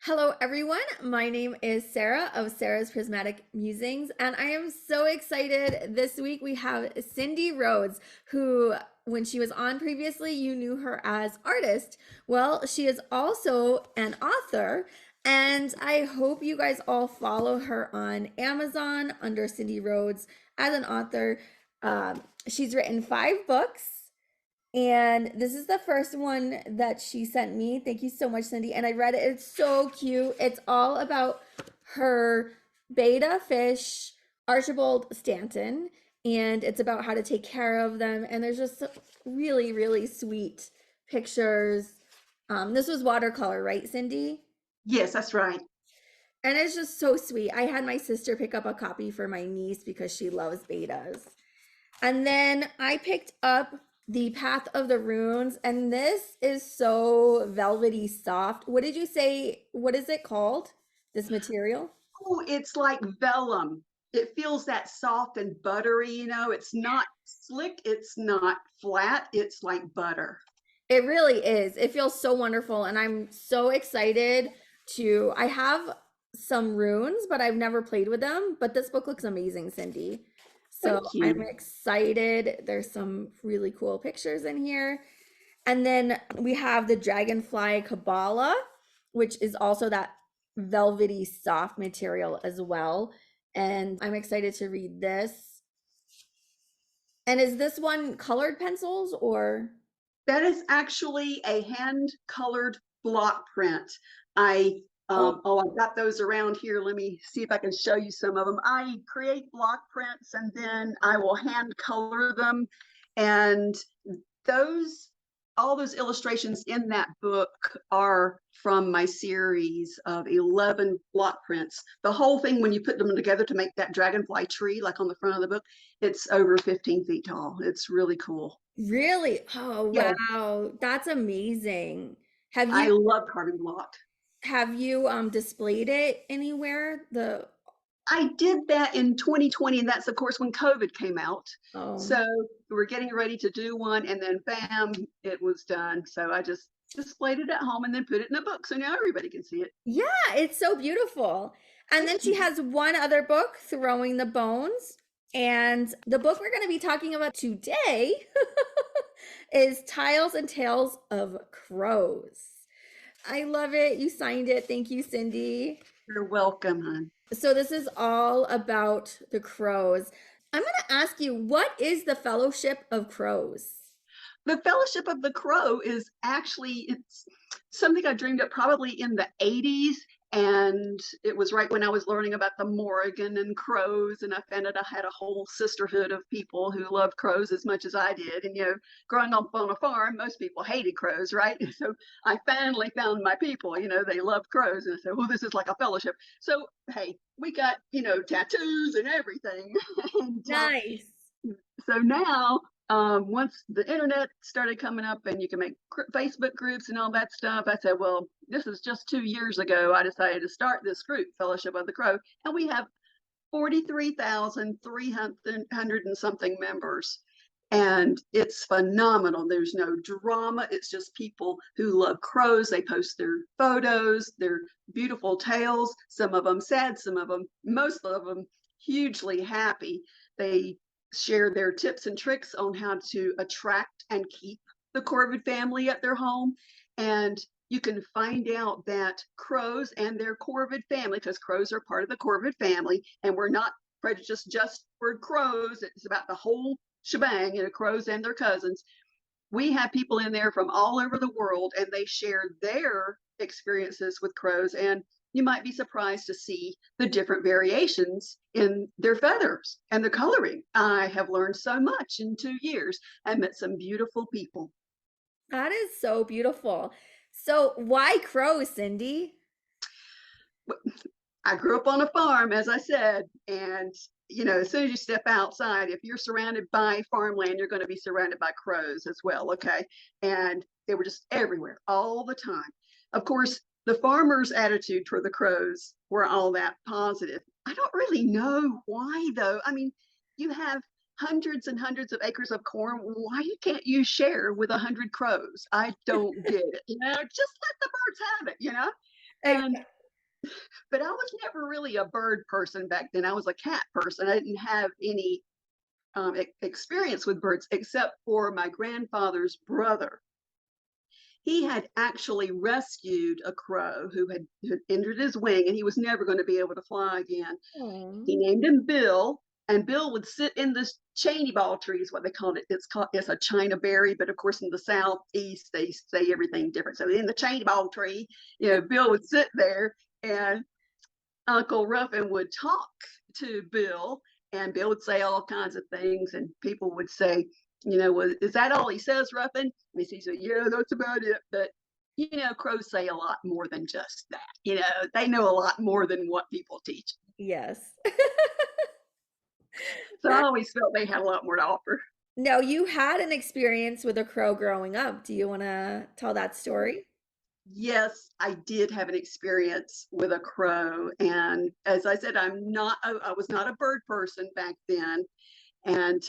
Hello, everyone. My name is Sarah of Sarah's Prismatic Musings, and I am so excited. This week we have Cindy Rhodes, who, when she was on previously, you knew her as artist. Well, she is also an author, and I hope you guys all follow her on Amazon under Cindy Rhodes as an author. She's written 5 books. And this is the first one that she sent me. Thank you so much, Cindy. And I read it. It's so cute. It's all about her beta fish, Archibald Stanton, and it's about how to take care of them. And there's just really, really sweet pictures. This was watercolor, right, Cindy? Yes, that's right. And it's just so sweet. I had my sister pick up a copy for my niece because she loves betas. And then I picked up the Path of the Runes, and this is so velvety soft. What did you say? What is it called? This material? Oh, it's like vellum. It feels that soft and buttery, it's not slick, it's not flat, it's like butter. It really is. It feels so wonderful, and I'm so excited to. I have some runes, but I've never played with them. But this book looks amazing, Cindy. So Thank I'm you. excited. There's some really cool pictures in here. And then we have the Dragonfly Kabbalah, which is also that velvety soft material as well. And I'm excited to read this. And is this one colored pencils or? That is actually a hand-colored block print. I Oh, I've got those around here. Let me see if I can show you some of them. I create block prints and then I will hand color them. And those all those illustrations in that book are from my series of 11 block prints. The whole thing, when you put them together to make that dragonfly tree, like on the front of the book, it's over 15 feet tall. It's really cool. really? Oh, Yeah, wow. That's amazing. Have I you love carbon block. displayed it anywhere? The I did that in 2020, and that's of course when COVID came out. Oh. So we were getting ready to do one, and then bam, it was done. So I just displayed it at home and then put it in a book so now everybody can see it. Yeah, it's so beautiful. And then Thank she you. has one other book, Throwing the Bones. And the book we're going to be talking about today is Tiles and Tales of Crows. I love it. You signed it. Thank you, Cindy. You're welcome, hon. So, this is all about the crows. I'm going to ask you, what is the Fellowship of Crows? The Fellowship of the Crow is actually it's something I dreamed up probably in the 80s, and it was right when I was learning about the Morrigan and crows, and I found out I had a whole sisterhood of people who loved crows as much as I did. And growing up on a farm, most people hated crows, right? So I finally found my people. They love crows, and I said, well, this is like a fellowship. So hey, we got tattoos and everything. and Nice. so now, once the internet started coming up and you can make Facebook groups and all that stuff, I said, well, this is just 2 years ago. I decided to start this group, Fellowship of the Crow, and we have 43,300 and something members. And it's phenomenal. There's no drama. It's just people who love crows. They post their photos, their beautiful tales, some of them sad, some of them, most of them hugely happy. They share their tips and tricks on how to attract and keep the corvid family at their home. And you can find out that crows and their corvid family, because crows are part of the corvid family, and we're not prejudiced just for crows, it's about the whole shebang, crows and their cousins. We have people in there from all over the world, and they share their experiences with crows. And you might be surprised to see the different variations in their feathers and the coloring. I have learned so much in 2 years. I met some beautiful people. That is so beautiful. So, why crows, Cindy? I grew up on a farm, as I said, and as soon as you step outside, if you're surrounded by farmland, you're going to be surrounded by crows as well. Okay. And they were just everywhere all the time. Of course, the farmer's attitude toward the crows were all that positive. I don't really know why, though. I mean, you have hundreds and hundreds of acres of corn. Why can't you share with 100 crows? I don't get it. Just let the birds have it. Ex- And but I was never really a bird person back then. I was a cat person. I didn't have any experience with birds except for my grandfather's brother. He had actually rescued a crow who had injured his wing and he was never going to be able to fly again. Aw. He named him Bill, and Bill would sit in this Cheney ball tree, is what they called it. It's a China berry, but of course in the southeast they say everything different. So in the Cheney ball tree, Bill would sit there, and Uncle Ruffin would talk to Bill, and Bill would say all kinds of things, and people would say, well, is that all he says, Ruffin? And he said, yeah, that's about it. But crows say a lot more than just that. They know a lot more than what people teach. Yes. So I That always felt they had a lot more to offer. Now you had an experience with a crow growing up. Do you want to tell that story? Yes, I did have an experience with a crow. And as I said, I was not a bird person back then. And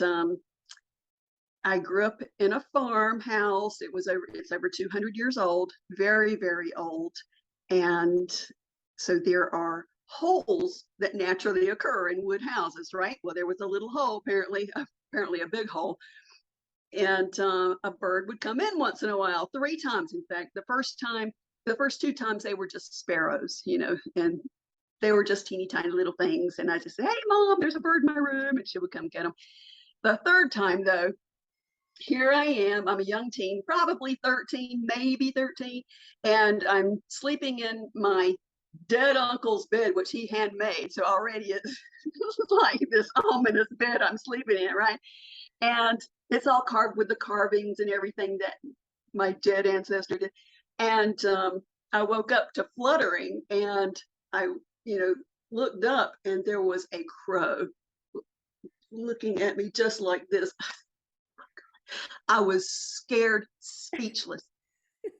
I grew up in a farmhouse. It's over 200 years old, very, very old. And so there are holes that naturally occur in wood houses, right? Well, there was a little hole, apparently a big hole, and a bird would come in once in a while, 3 times, in fact. The first 2 times they were just sparrows, and they were just teeny tiny little things. And I just said, hey, Mom, there's a bird in my room, and she would come get them. The third time, though, here I am. I'm a young teen, probably 13, maybe 13, and I'm sleeping in my dead uncle's bed, which he handmade. So already it's like this ominous bed I'm sleeping in, right? And it's all carved with the carvings and everything that my dead ancestor did. And I woke up to fluttering, and I, looked up, and there was a crow looking at me just like this. I was scared, speechless.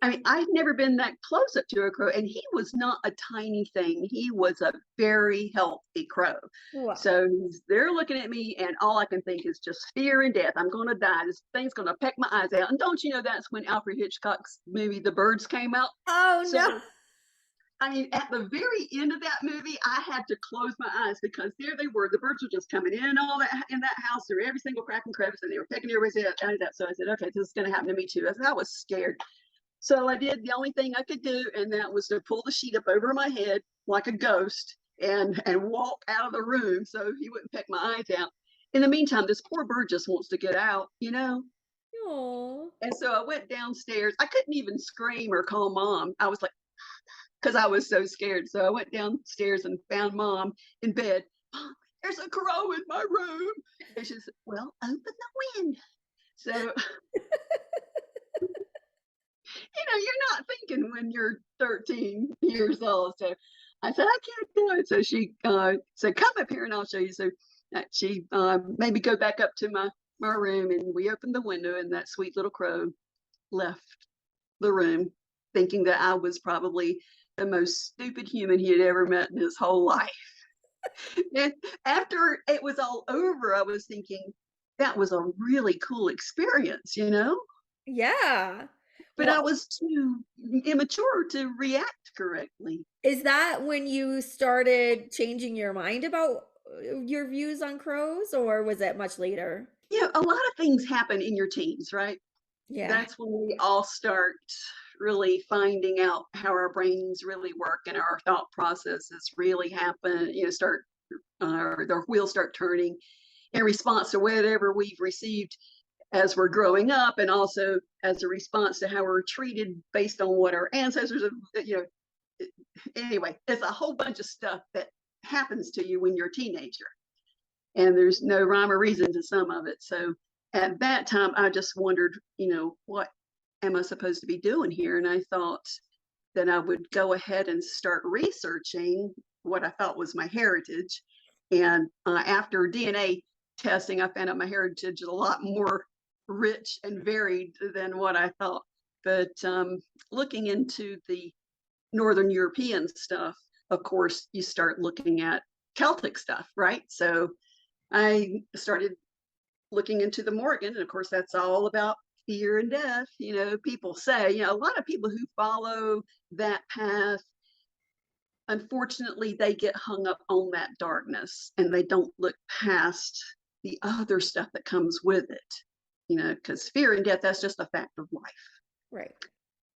I mean, I'd never been that close up to a crow, and he was not a tiny thing. He was a very healthy crow. Wow. So he's there looking at me, and all I can think is just fear and death. I'm going to die. This thing's going to peck my eyes out. And don't you know that's when Alfred Hitchcock's movie The Birds came out? Oh no. So I mean, at the very end of that movie, I had to close my eyes because there they were. The birds were just coming in all that in that house through every single crack and crevice, and they were pecking everybody's head out of that. So I said, okay, this is going to happen to me too. I was scared. So I did the only thing I could do, and that was to pull the sheet up over my head like a ghost and walk out of the room so he wouldn't peck my eyes out. In the meantime, this poor bird just wants to get out. Oh. And so I went downstairs. I couldn't even scream or call Mom. I was like, because I was so scared. So I went downstairs and found Mom in bed. Mom, there's a crow in my room. And she said, well, open the window. So you're not thinking when you're 13 years old. So I said, I can't do it. So she said, come up here and I'll show you. So she made me go back up to my room, and we opened the window, and that sweet little crow left the room thinking that I was probably the most stupid human he had ever met in his whole life. And after it was all over, I was thinking, that was a really cool experience. Yeah. But Well, I was too immature to react correctly. is that when you started changing your mind about your views on crows, or was it much later? A lot of things happen in your teens, right? Yeah. That's when we all start really finding out how our brains really work and our thought processes really happen. Start their wheels start turning in response to whatever we've received as we're growing up, and also as a response to how we're treated based on what our ancestors have. Anyway, it's a whole bunch of stuff that happens to you when you're a teenager, and there's no rhyme or reason to some of it. So at that time, I just wondered, what am I supposed to be doing here? And I thought that I would go ahead and start researching what I thought was my heritage. And after DNA testing, I found out my heritage is a lot more rich and varied than what I thought. But looking into the Northern European stuff, of course, you start looking at Celtic stuff, right? So I started looking into the Morgan, and of course, that's all about fear and death. People say, a lot of people who follow that path unfortunately, they get hung up on that darkness and they don't look past the other stuff that comes with it, because fear and death, that's just a fact of life. Right.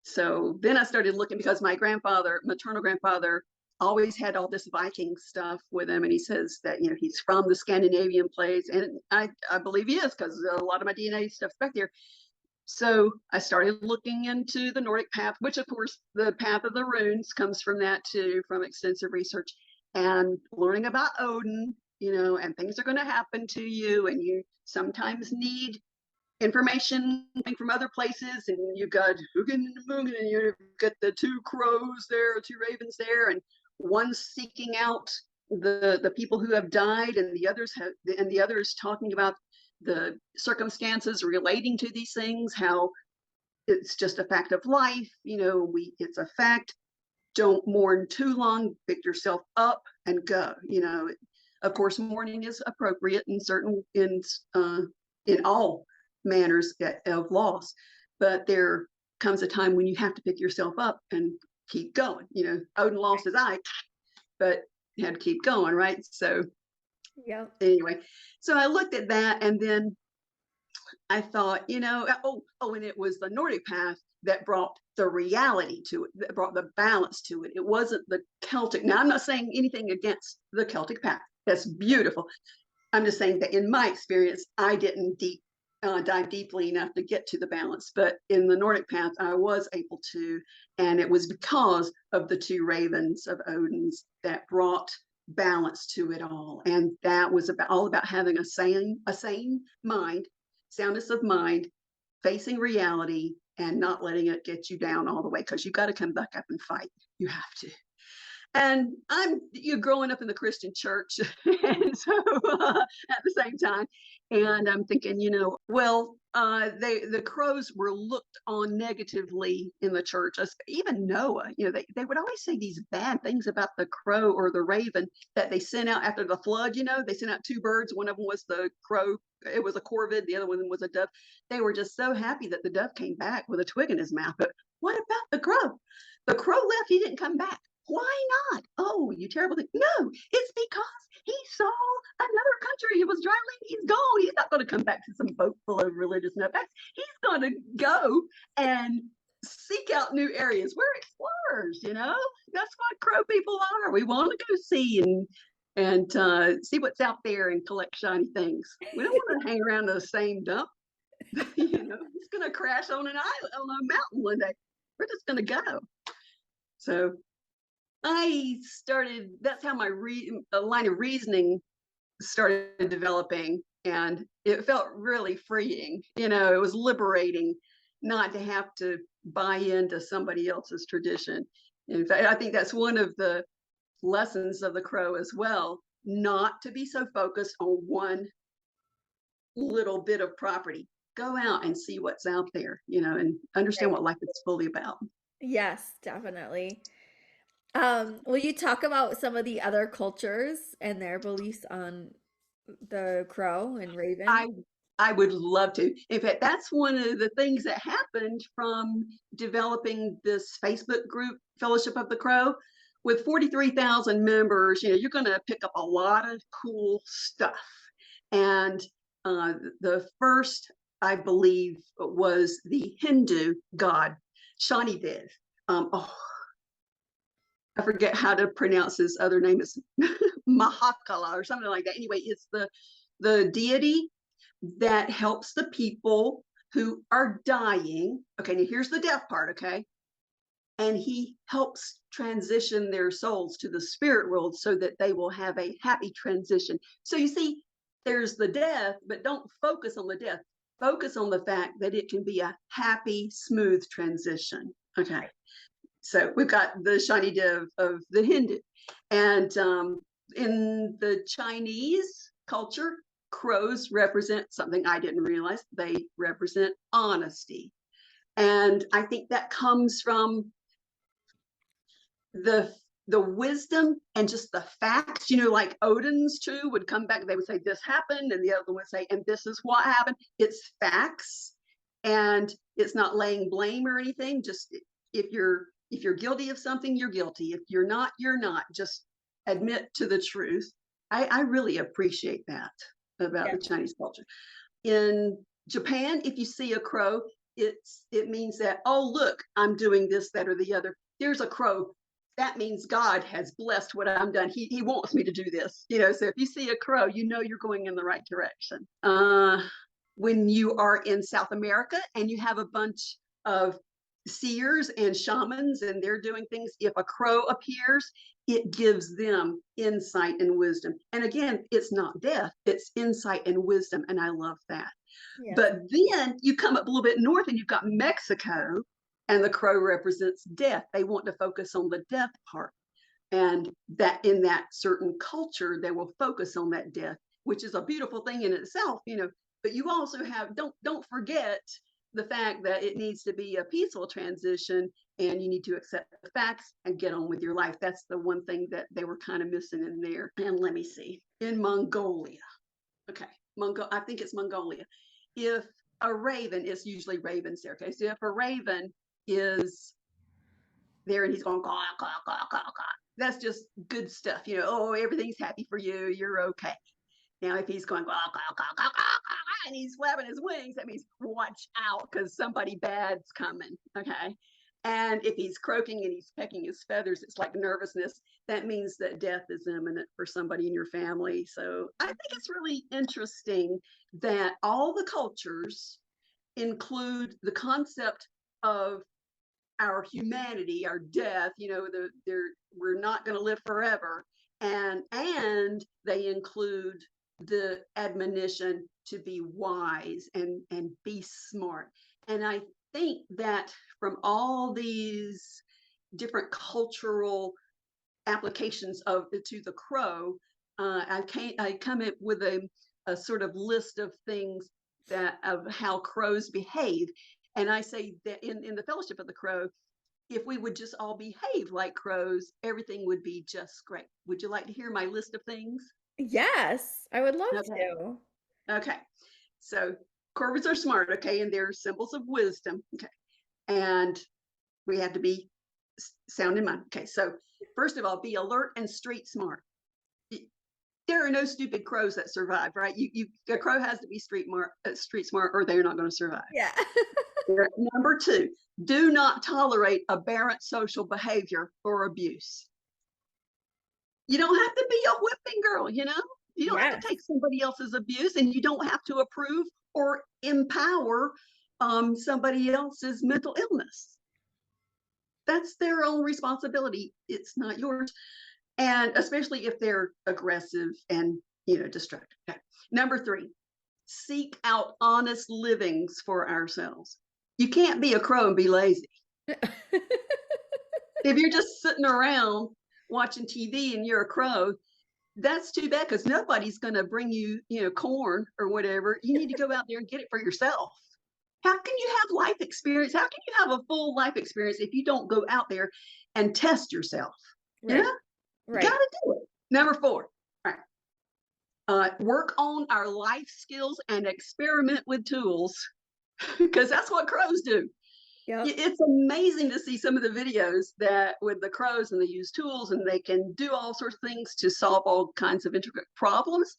So then I started looking because my grandfather, maternal grandfather, always had all this Viking stuff with him. And he says that, he's from the Scandinavian place. And I believe he is, because a lot of my DNA stuff's back there. So I started looking into the Nordic path, which of course the path of the runes comes from that too, from extensive research and learning about Odin, and things are going to happen to you. And you sometimes need information from other places, and you've got Hugin and Mugen, and you've got the two crows there, two ravens there, and one's seeking out the people who have died, and the others talking about the circumstances relating to these things, how it's just a fact of life, it's a fact. Don't mourn too long, pick yourself up and go. Of course, mourning is appropriate in all manners of loss, but there comes a time when you have to pick yourself up and keep going. Odin lost his eye, but he had to keep going, right? So Yeah. anyway, so I looked at that, and then I thought, and it was the Nordic path that brought the reality to it, that brought the balance to it. It wasn't the Celtic. Now, I'm not saying anything against the Celtic path. That's beautiful. I'm just saying that in my experience, I didn't dive deeply enough to get to the balance. But in the Nordic path, I was able to, and it was because of the two ravens of Odin's that brought balance to it all. And that was all about having a sane mind, soundness of mind, facing reality, and not letting it get you down all the way, because you got to come back up and fight. You have to. And you're growing up in the Christian church, and so at the same time, and I'm thinking, the crows were looked on negatively in the church. Even Noah, they would always say these bad things about the crow or the raven that they sent out after the flood. They sent out two birds. One of them was the crow. It was a corvid. The other one was a dove. They were just so happy that the dove came back with a twig in his mouth. But what about the crow? The crow left. He didn't come back. Why not? Oh, you terrible thing. No, it's because he saw another country. It was drowning. He's gone. He's not going to come back to some boat full of religious nutbags. He's going to go and seek out new areas. We're explorers, That's what crow people are. We want to go see and see what's out there and collect shiny things. We don't want to hang around the same dump. It's going to crash on an island, on a mountain one day. We're just going to go. So that's how my line of reasoning started developing, and it felt really freeing. It was liberating not to have to buy into somebody else's tradition. In fact, I think that's one of the lessons of the crow as well, not to be so focused on one little bit of property. Go out and see what's out there, and understand what life is fully about. Yes, definitely. Will you talk about some of the other cultures and their beliefs on the crow and raven? I would love to. In fact, that's one of the things that happened from developing this Facebook group, Fellowship of the Crow, with 43,000 members. You're going to pick up a lot of cool stuff. And the first, I believe, was the Hindu god Shanidev. I forget how to pronounce his other name. Is Mahakala or something like that. Anyway, it's the deity that helps the people who are dying. Okay, now here's the death part, okay? And he helps transition their souls to the spirit world so that they will have a happy transition. So you see, there's the death, but don't focus on the death. Focus on the fact that it can be a happy, smooth transition. Okay. So we've got the Shanidev of the Hindu. And in the Chinese culture, crows represent something I didn't realize. They represent honesty. And I think that comes from the wisdom and just the facts, like Odin's too would come back. They would say this happened, and the other one would say, and this is what happened. It's facts, and it's not laying blame or anything. Just if you're If you're guilty of something, you're guilty. If you're not, you're not. Just admit to the truth. I really appreciate that about the Chinese culture. In Japan, if you see a crow, it means that, oh, look, I'm doing this, that, or the other. There's a crow. That means God has blessed what I'm done. He wants me to do this. So if you see a crow, you're going in the right direction. When you are in South America and you have a bunch of seers and shamans and they're doing things, if a crow appears, it gives them insight and wisdom. And again, it's not death, it's insight and wisdom. And I love that. Yes. But then you come up a little bit north and you've got Mexico, and the crow represents death. They want to focus on the death part. And that in that certain culture, they will focus on that death, which is a beautiful thing in itself, but you also have, don't forget the fact that it needs to be a peaceful transition and you need to accept the facts and get on with your life. That's the one thing that they were kind of missing in there. And let me see, in Mongolia, okay, I think it's Mongolia. If a raven, it's usually ravens there, okay? So if a raven is there and he's going, caw, caw, caw, caw, caw, that's just good stuff. Oh, everything's happy for you. You're okay. Now, if he's going, caw, caw, caw, caw, caw, and he's flapping his wings, that means watch out because somebody bad's coming. Okay. And if he's croaking and he's pecking his feathers, it's like nervousness. That means that death is imminent for somebody in your family. So I think it's really interesting that all the cultures include the concept of our humanity, our death, we're not going to live forever. And they include the admonition to be wise and be smart. And I think that from all these different cultural applications to the crow, I come up with a sort of list of things of how crows behave. And I say that in the Fellowship of the Crow, if we would just all behave like crows, everything would be just great. Would you like to hear my list of things? Yes, I would love Okay. to. Okay. So corvids are smart, okay, and they're symbols of wisdom. Okay. And we have to be sound in mind. Okay. So first of all, be alert and street smart. There are no stupid crows that survive, right? A crow has to be street smart, or they're not going to survive. Yeah. Number two, do not tolerate aberrant social behavior or abuse. You don't have to be a whipping girl, you don't have to take somebody else's abuse, and you don't have to approve or empower somebody else's mental illness. That's their own responsibility. It's not yours. And especially if they're aggressive and destructive. Okay. Number three, seek out honest livings for ourselves. You can't be a crow and be lazy. If you're just sitting around watching TV and you're a crow, that's too bad, because nobody's going to bring you, corn or whatever. You need to go out there and get it for yourself. How can you have life experience? How can you have a full life experience if you don't go out there and test yourself? Right. You got to do it. Number four, all right. Work on our life skills and experiment with tools, because that's what crows do. Yep. It's amazing to see some of the videos that with the crows, and they use tools and they can do all sorts of things to solve all kinds of intricate problems.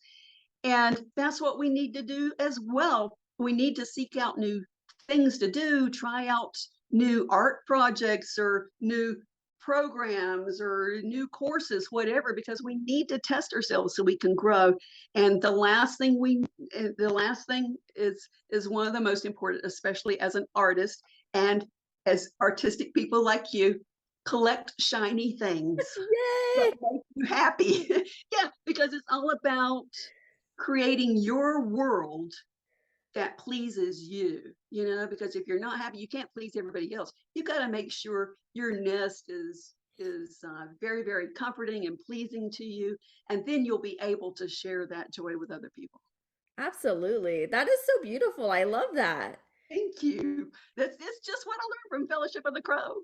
And that's what we need to do as well. We need to seek out new things to do, try out new art projects or new programs or new courses, whatever, because we need to test ourselves so we can grow. And the last thing is one of the most important, especially as an artist and as artistic people like you, collect shiny things. Yay! That make you happy. Yeah, because it's all about creating your world that pleases you, because if you're not happy, you can't please everybody else. You got to make sure your nest is very, very comforting and pleasing to you, and then you'll be able to share that joy with other people. Absolutely. That is so beautiful. I love that. Thank you. It's just what I learned from Fellowship of the Crow.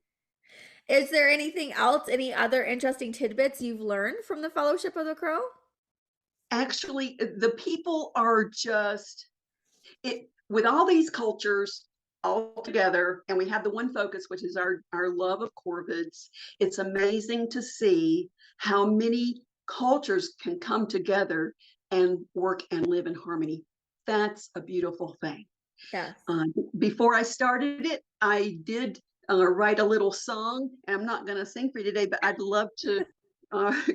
Is there anything else, any other interesting tidbits you've learned from the Fellowship of the Crow? Actually, the people are just with all these cultures, all together, and we have the one focus, which is our love of corvids. It's amazing to see how many cultures can come together and work and live in harmony. That's a beautiful thing. Yes. Uh, Before I started it, I did write a little song, and I'm not going to sing for you today, but I'd love to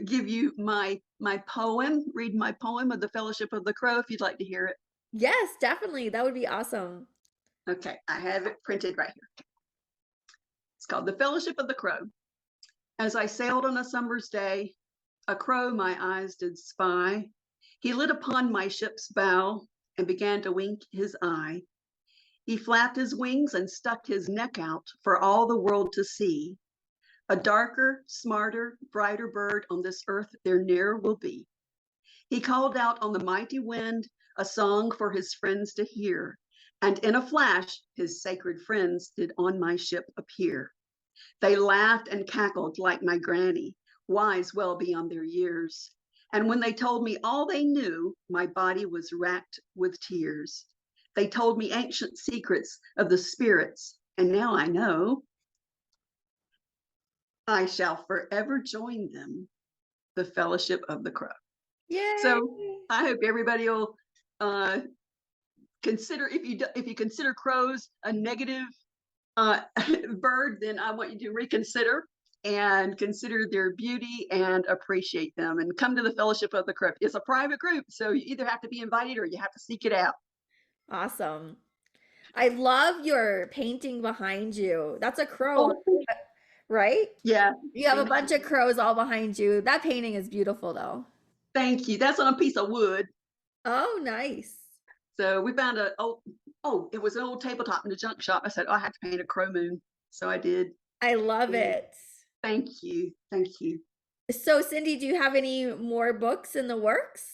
give you my poem, read my poem of the Fellowship of the Crow if you'd like to hear it. Yes, definitely. That would be awesome. Okay, I have it printed right here. It's called The Fellowship of the Crow. As I sailed on a summer's day, a crow my eyes did spy. He lit upon my ship's bow and began to wink his eye. He flapped his wings and stuck his neck out for all the world to see. A darker, smarter, brighter bird on this earth there ne'er will be. He called out on the mighty wind a song for his friends to hear, and in a flash his sacred friends did on my ship appear. They laughed and cackled like my granny, wise well beyond their years. And when they told me all they knew, my body was racked with tears. They told me ancient secrets of the spirits, and now I know I shall forever join them, the Fellowship of the Crow. So Yay. I hope everybody will uh, consider, if you consider crows a negative uh, bird, then I want you to reconsider and consider their beauty and appreciate them and come to the Fellowship of the Crow. It's a private group, so you either have to be invited or you have to seek it out. Awesome. I love your painting behind you. That's a crow, Oh, right? yeah. You have a Thank bunch of you. crows all behind you. That painting is beautiful though. Thank you. That's on a piece of wood. Oh, nice. So we found it was an old tabletop in the junk shop. I said, oh, I have to paint a crow moon. So I did. I love And it. thank you. Thank you. So, Cindy, do you have any more books in the works?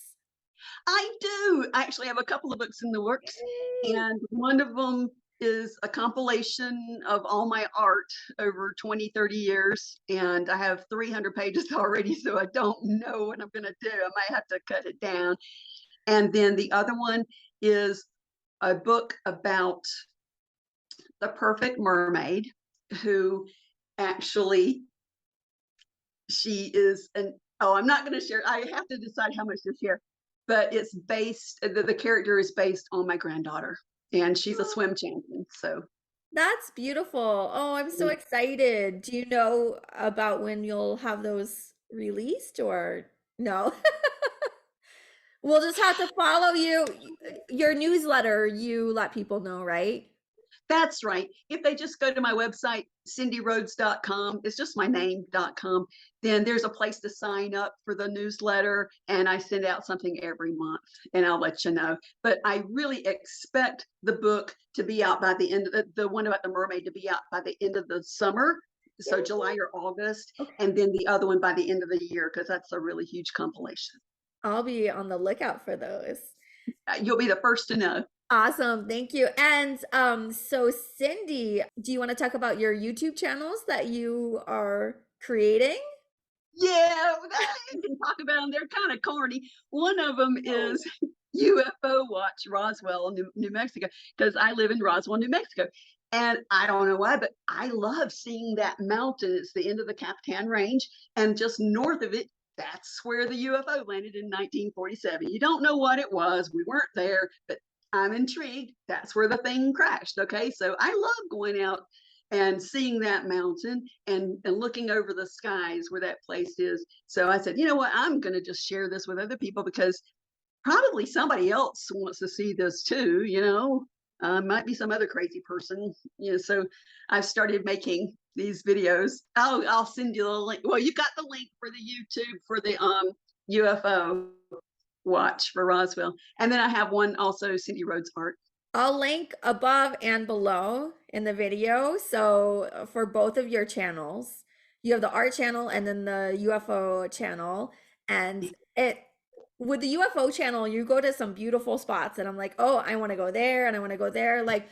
I do. I actually have a couple of books in the works, Yay. and one of them is a compilation of all my art over 20, 30 years. And I have 300 pages already, so I don't know what I'm going to do. I might have to cut it down. And then the other one is a book about the perfect mermaid who actually she is an oh, I'm not going to share. I have to decide how much to share, but it's based. The character is based on my granddaughter, and she's a swim champion. So That's beautiful. Oh, I'm so yeah. excited. Do you know about when you'll have those released or no? We'll just have to follow you. Your newsletter, you let people know, right? That's right. If they just go to my website, CindyRhodesArt.com, it's just my name.com, then there's a place to sign up for the newsletter. And I send out something every month and I'll let you know. But I really expect the book to be out by the end of the one about the mermaid to be out by the end of the summer. So Yay. July or August. Okay. And then the other one by the end of the year, because that's a really huge compilation. I'll be on the lookout for those. You'll be the first to know. Awesome. Thank you. And so Cindy, do you want to talk about your YouTube channels that you are creating? Yeah, I can talk about them. They're kind of corny. One of them Oh. is UFO Watch Roswell, New Mexico, because I live in Roswell, New Mexico. And I don't know why, but I love seeing that mountain. It's the end of the Capitan Range. And just north of it, that's where the UFO landed in 1947. You don't know what it was. We weren't there, but I'm intrigued. That's where the thing crashed. Okay. So I love going out and seeing that mountain and looking over the skies where that place is. So I said, you know what? I'm going to just share this with other people because probably somebody else wants to see this too, might be some other crazy person, so I've started making these videos. I'll send you the link. Well, you got the link for the YouTube for the UFO watch for Roswell. And then I have one also, Cindy Rhodes Art. I'll link above and below in the video. So for both of your channels, you have the art channel and then the UFO channel. And it with the UFO channel, you go to some beautiful spots, and I'm like, oh, I want to go there and I want to go there. Like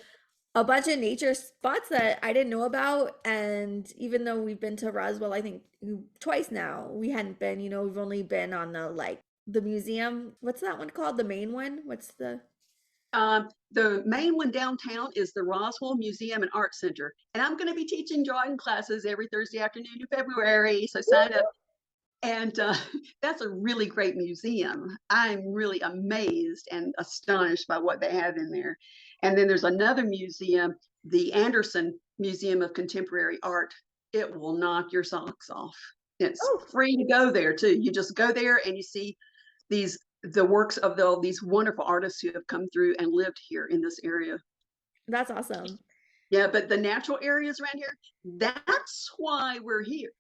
a bunch of nature spots that I didn't know about. And even though we've been to Roswell, I think twice now, we hadn't been, we've only been on the museum. What's that one called? The main one? What's the The main one downtown is the Roswell Museum and Art Center. And I'm going to be teaching drawing classes every Thursday afternoon in February. So sign up. And that's a really great museum. I'm really amazed and astonished by what they have in there. And then there's another museum, the Anderson Museum of Contemporary Art. It will knock your socks off. It's Oh, free to go there too. You just go there and you see the works of all these wonderful artists who have come through and lived here in this area. that's awesome. Yeah, but the natural areas around here, that's why we're here.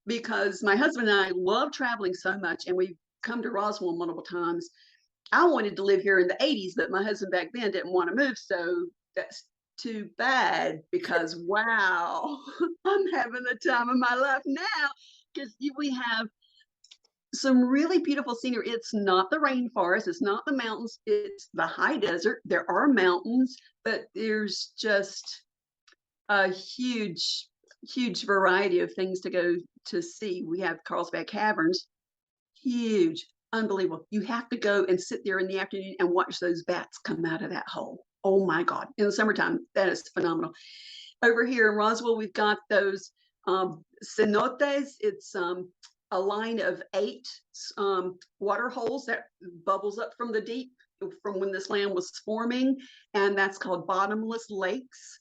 Because my husband and I love traveling so much, and we've come to Roswell multiple times. I wanted to live here in the 80s, but my husband back then didn't want to move. So that's too bad because wow, I'm having the time of my life now because we have some really beautiful scenery. It's not the rainforest, it's not the mountains, it's the high desert. There are mountains, but there's just a huge variety of things to go to see. We have Carlsbad Caverns, huge, unbelievable. You have to go and sit there in the afternoon and watch those bats come out of that hole. Oh my God. In the summertime, that is phenomenal. Over here in Roswell, we've got those cenotes. It's a line of 8 water holes that bubbles up from the deep from when this land was forming, and that's called Bottomless Lakes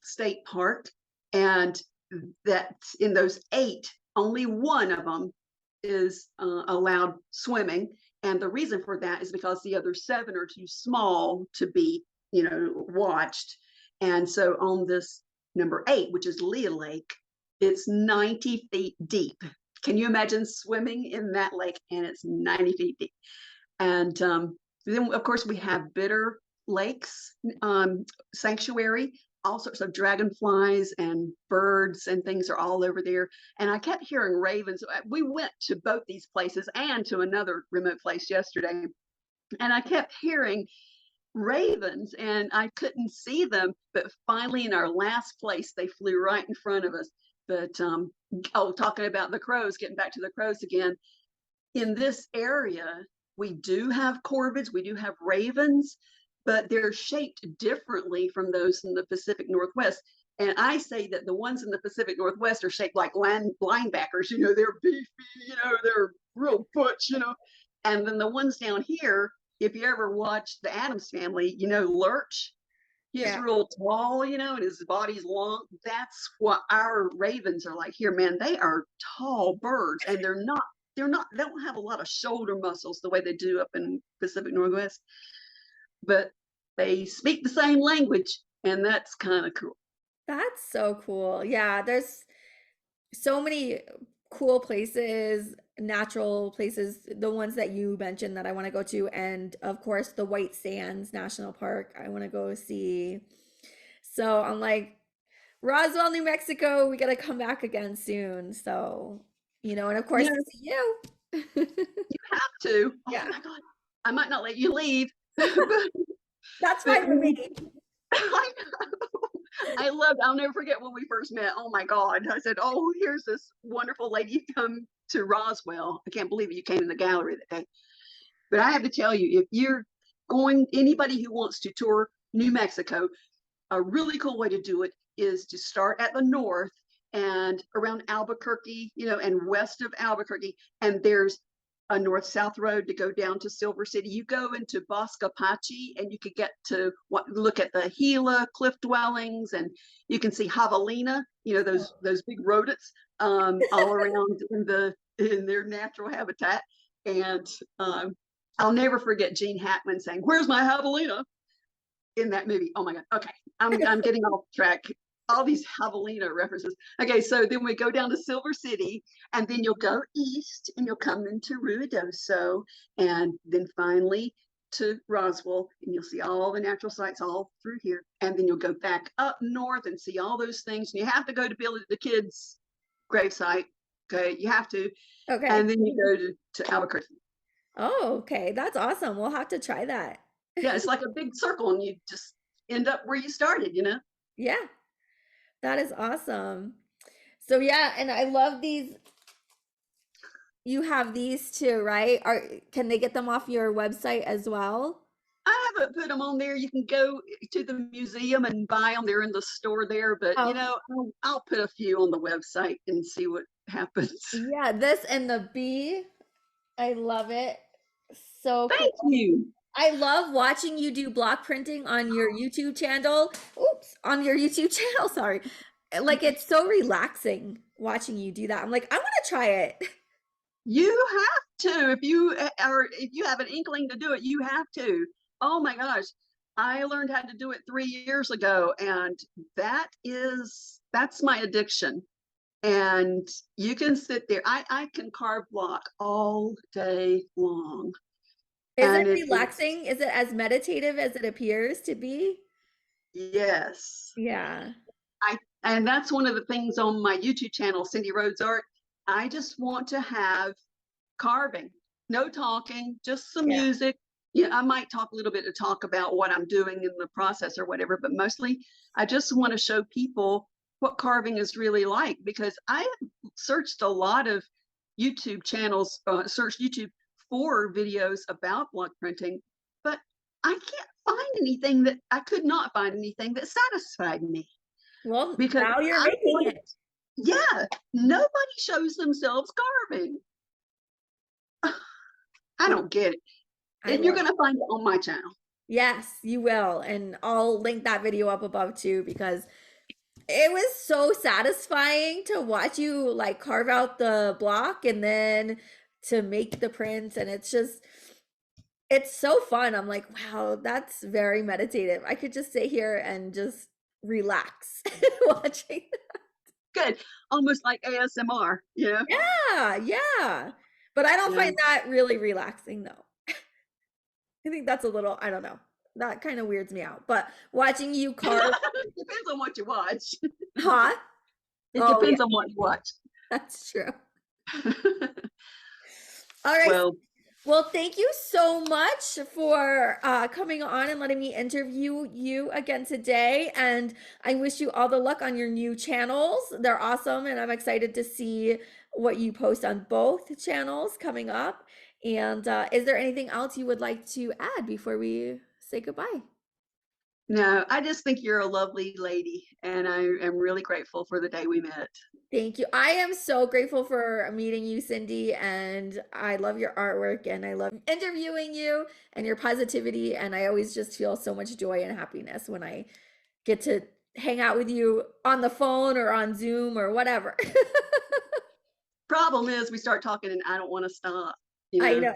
State Park. And that in those 8, only one of them is allowed swimming, and the reason for that is because the other 7 are too small to be, watched. And so on this number 8, which is Leah Lake, it's 90 feet deep. Can you imagine swimming in that lake? And it's 90 feet deep. And then, of course, we have Bitter Lakes Sanctuary. All sorts of dragonflies and birds and things are all over there. And I kept hearing ravens. We went to both these places and to another remote place yesterday. And I kept hearing ravens and I couldn't see them. But finally, in our last place, they flew right in front of us. But talking about the crows, getting back to the crows again, in this area, we do have corvids, we do have ravens, but they're shaped differently from those in the Pacific Northwest. And I say that the ones in the Pacific Northwest are shaped like linebackers, they're beefy, they're real butch, And then the ones down here, if you ever watched the Addams Family, Lurch, he's Yeah. real tall, and his body's long. That's what our ravens are like here, man. They are tall birds, and they don't have a lot of shoulder muscles the way they do up in Pacific Northwest, but they speak the same language, and that's kind of cool. That's so cool. Yeah, there's so many cool places, natural places, the ones that you mentioned that I want to go to, and of course the White Sands National Park I want to go see. So I'm like, Roswell, New Mexico, we gotta come back again soon. So, and of course Yeah, to see you. you have to. Oh Yeah, my God, I might not let you leave, but that's but fine with me. I I'll never forget when we first met. Oh my God. I said, oh, here's this wonderful lady come to Roswell. I can't believe you came in the gallery that day. But I have to tell you, if you're anybody who wants to tour New Mexico, a really cool way to do it is to start at the north and around Albuquerque, and west of Albuquerque. And there's a north-south road to go down to Silver City. You go into Bosque Apache and you could get to look at the Gila cliff dwellings, and you can see javelina, those big rodents all around in their natural habitat. And I'll never forget Gene Hackman saying, "Where's my javelina?" in that movie. Oh my God. Okay. I'm getting off track. All these javelina references. Okay, so then we go down to Silver City, and then you'll go east and you'll come into Ruidoso, and then finally to Roswell, and you'll see all the natural sites all through here. And then you'll go back up north and see all those things. And you have to go to Billy the Kid's gravesite. Okay, you have to. Okay. And then you go to Albuquerque. Oh, okay. That's awesome. We'll have to try that. Yeah, it's like a big circle, and you just end up where you started. Yeah, that is awesome. So yeah, and I love these. You have these too, right? Can they get them off your website as well? I put them on there. You can go to the museum and buy them. They're in the store there. But Oh, I'll put a few on the website and see what happens. yeah, this and the bee. I love it. So Thank cool. you. I love watching you do block printing on your YouTube channel. Oops, on your YouTube channel, sorry. Like it's so relaxing watching you do that. I'm like, I want to try it. You have to if you have an inkling to do it, you have to. Oh my gosh. I learned how to do it 3 years ago, and that's my addiction. And you can sit there. I can carve block all day long. Is it And it is, relaxing? Is it as meditative as it appears to be? yes. Yeah. I and that's one of the things on my YouTube channel, CindyRhodesArt. I just want to have carving, no talking, just some Yeah. music. Yeah, I might talk a little bit to talk about what I'm doing in the process or whatever, but mostly I just want to show people what carving is really like, because I searched a lot of YouTube channels, searched YouTube for videos about block printing, but I can't find anything that I could not find anything that satisfied me, Well, because now you're I making wanted, it. yeah, nobody shows themselves carving. I don't get it. I And you're love going to find it on my channel. Yes, you will. And I'll link that video up above too because it was so satisfying to watch you like carve out the block and then to make the prints. And it's so fun. I'm like, wow, that's very meditative. I could just sit here and just relax watching. Good. Almost like ASMR, Yeah, yeah. But I don't Yeah. find that really relaxing though. I think that's a little, I don't know. That kind of weirds me out. But watching you carve, It depends on what you watch. huh? It Oh yeah, depends on what you watch. that's true. All right. Well, Well, thank you so much for coming on and letting me interview you again today. And I wish you all the luck on your new channels. They're awesome. And I'm excited to see what you post on both channels coming up. And is there anything else you would like to add before we say goodbye? no, I just think you're a lovely lady, and I am really grateful for the day we met. Thank you. I am so grateful for meeting you, Cindy, and I love your artwork and I love interviewing you and your positivity. And I always just feel so much joy and happiness when I get to hang out with you on the phone or on Zoom or whatever. Problem is, we start talking, and I don't want to stop. I know.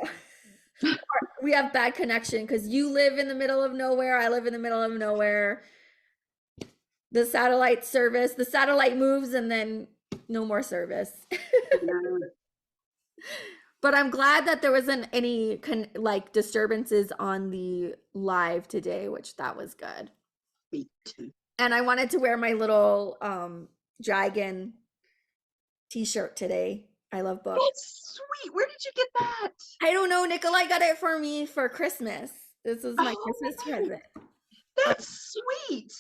We have bad connection because you live in the middle of nowhere. I live in the middle of nowhere. The satellite moves and then no more service. But I'm glad that there wasn't any like disturbances on the live today, which that was good. Me too. And I wanted to wear my little dragon t-shirt today. I love books. That's sweet. Where did you get that? I don't know, Nikolai got it for me for Christmas. This was my Oh, Christmas present. that's sweet.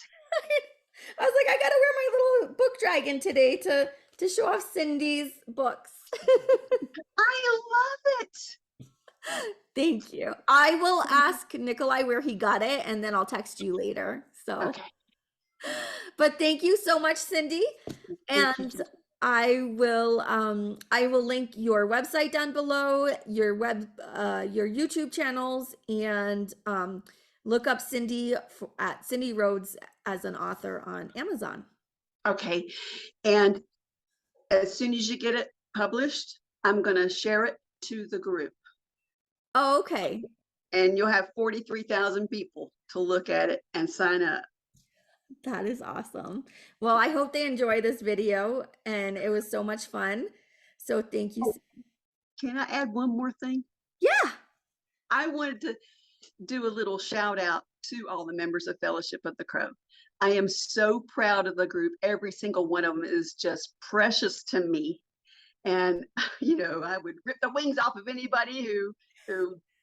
I was like, I gotta wear my little book dragon today to show off Cindy's books. I love it. Thank you. I will ask Nikolai where he got it and then I'll text you later. So, Okay. but thank you so much, Cindy. And I will link your website down below, your your YouTube channels, and look up Cindy at Cindy Rhodes as an author on Amazon. Okay. And as soon as you get it published, I'm going to share it to the group. Oh, okay. And you'll have 43,000 people to look at it and sign up. That is awesome. Well, I hope they enjoy this video and it was so much fun. So thank you. Oh, can I add one more thing? Yeah. I wanted to do a little shout out to all the members of Fellowship of the Crow. I am so proud of the group. Every single one of them is just precious to me. And, I would rip the wings off of anybody who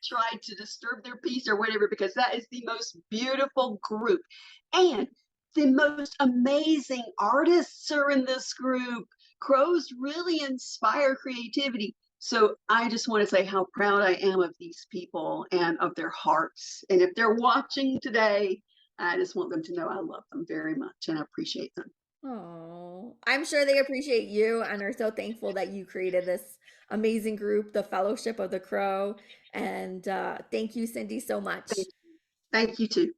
tried to disturb their peace or whatever, because that is the most beautiful group. And the most amazing artists are in this group. Crows really inspire creativity. So I just want to say how proud I am of these people and of their hearts. And if they're watching today, I just want them to know I love them very much and I appreciate them. Oh, I'm sure they appreciate you and are so thankful that you created this amazing group, the Fellowship of the Crow. And thank you, Cindy, so much. Thank you. Thank you too.